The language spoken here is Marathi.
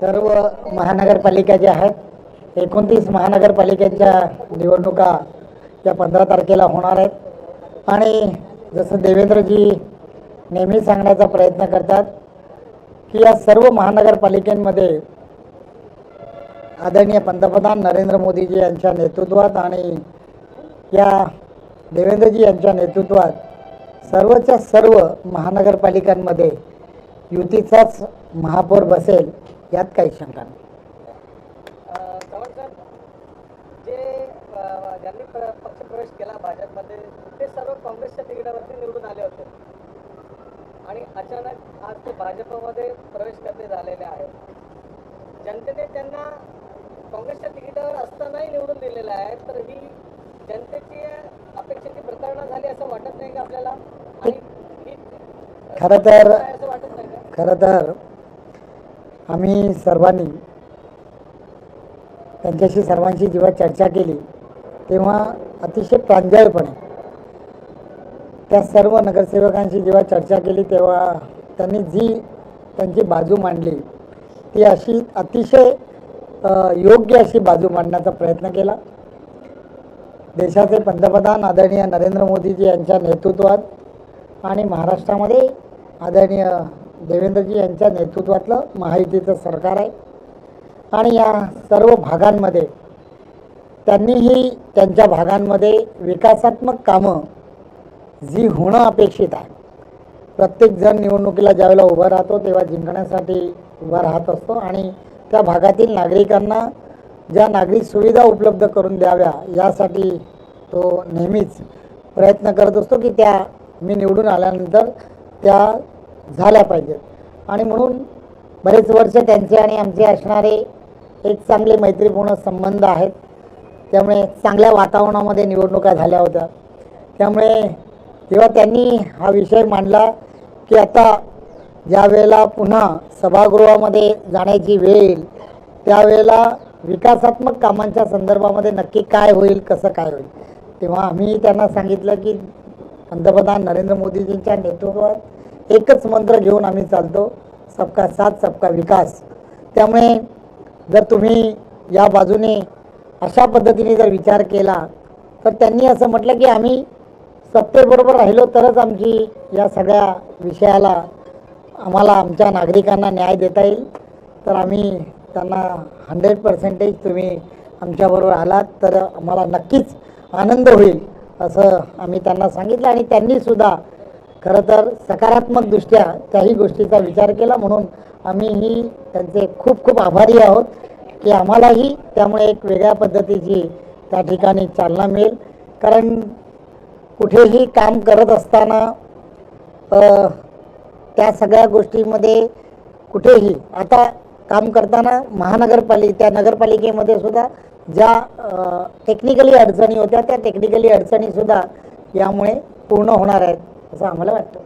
सर्व महानगरपालिका ज्या आहेत 29 महानगरपालिकांच्या निवडणुका या 15 तारखेला होणार आहेत। आणि जसं देवेंद्रजी नेहमी सांगण्याचा प्रयत्न करतात की या सर्व महानगरपालिकांमध्ये आदरणीय पंतप्रधान नरेंद्र मोदीजी यांच्या नेतृत्वात आणि या देवेंद्रजी यांच्या नेतृत्वात सर्वच्या सर्व महानगरपालिकांमध्ये युतीचाच महापौर बसेल, यात काही शंका नाही। ज्यांनी पक्षप्रवेश केला भाजपमध्ये ते सर्व काँग्रेसच्या तिकिटावरती निवडून आले होते आणि अचानक आज ते भाजपमध्ये प्रवेश करते झालेले आहेत। जनतेने त्यांना काँग्रेसच्या तिकिटावर असतानाही निवडून दिलेलं आहे, तर ही जनतेची अपेक्षेची प्रतारणा झाली असं वाटत नाही का आपल्याला? आणि खरं तर आम्ही सर्वांनी त्यांच्याशी सर्वांशी जेव्हा चर्चा केली तेव्हा अतिशय प्रांजळपणे त्या सर्व नगरसेवकांशी जेव्हा चर्चा केली तेव्हा त्यांनी जी त्यांची बाजू मांडली ती अशी अतिशय योग्य अशी बाजू मांडण्याचा प्रयत्न केला। देशाचे पंतप्रधान आदरणीय नरेंद्र मोदीजी यांच्या नेतृत्वात आणि महाराष्ट्रामध्ये आदरणीय देवेंद्रजी यांच्या नेतृत्वातलं महायुतीचं सरकार आहे आणि या सर्व भागांमध्ये त्यांनीही त्यांच्या भागांमध्ये विकासात्मक कामं जी होणं अपेक्षित आहे। प्रत्येकजण निवडणुकीला ज्यावेळेला उभा राहतो तेव्हा जिंकण्यासाठी उभा राहत असतो आणि त्या भागातील नागरिकांना ज्या नागरिक सुविधा उपलब्ध करून द्याव्या यासाठी तो नेहमीच प्रयत्न करत असतो की त्या मी निवडून आल्यानंतर त्या झाल्या पाहिजेत। आणि म्हणून बरेच वर्ष त्यांचे आणि आमचे असणारे एक चांगले मैत्रीपूर्ण संबंध आहेत। त्यामुळे चांगल्या वातावरणामध्ये निवडणुका झाल्या होत्या। त्यामुळे जेव्हा त्यांनी हा विषय मांडला की आता ज्या वेळेला पुन्हा सभागृहामध्ये जाण्याची वेळ येईल त्यावेळेला विकासात्मक कामांच्या संदर्भामध्ये नक्की काय होईल, कसं काय होईल, तेव्हा आम्ही त्यांना सांगितलं की पंतप्रधान नरेंद्र मोदीजींच्या नेतृत्वात एकच मंत्र घेऊन आम्ही चालतो, सबका साथ सबका विकास। त्यामुळे जर तुम्ही या बाजूने अशा पद्धतीने जर विचार केला तर त्यांनी असं म्हटलं की आम्ही सत्तेबरोबर राहिलो तरच आमची या सगळ्या विषयाला आम्हाला आमच्या नागरिकांना न्याय देता येईल। तर आम्ही त्यांना 100% तुम्ही आमच्याबरोबर आलात तर आम्हाला नक्कीच आनंद होईल असं आम्ही त्यांना सांगितलं आणि त्यांनीसुद्धा खरं तर सकारात्मकदृष्ट्या त्याही गोष्टीचा विचार केला। म्हणून आम्हीही त्यांचे खूप खूप आभारी आहोत की आम्हालाही त्यामुळे एक वेगळ्या पद्धतीची त्या ठिकाणी चालना मिळेल। कारण कुठेही काम करत असताना त्या सगळ्या गोष्टींमध्ये कुठेही आता काम करताना त्या नगरपालिकेमध्ये सुद्धा ज्या टेक्निकली अडचणी होत्या त्या टेक्निकली अडचणीसुद्धा यामुळे पूर्ण होणार आहेत असं आम्हाला वाटतं।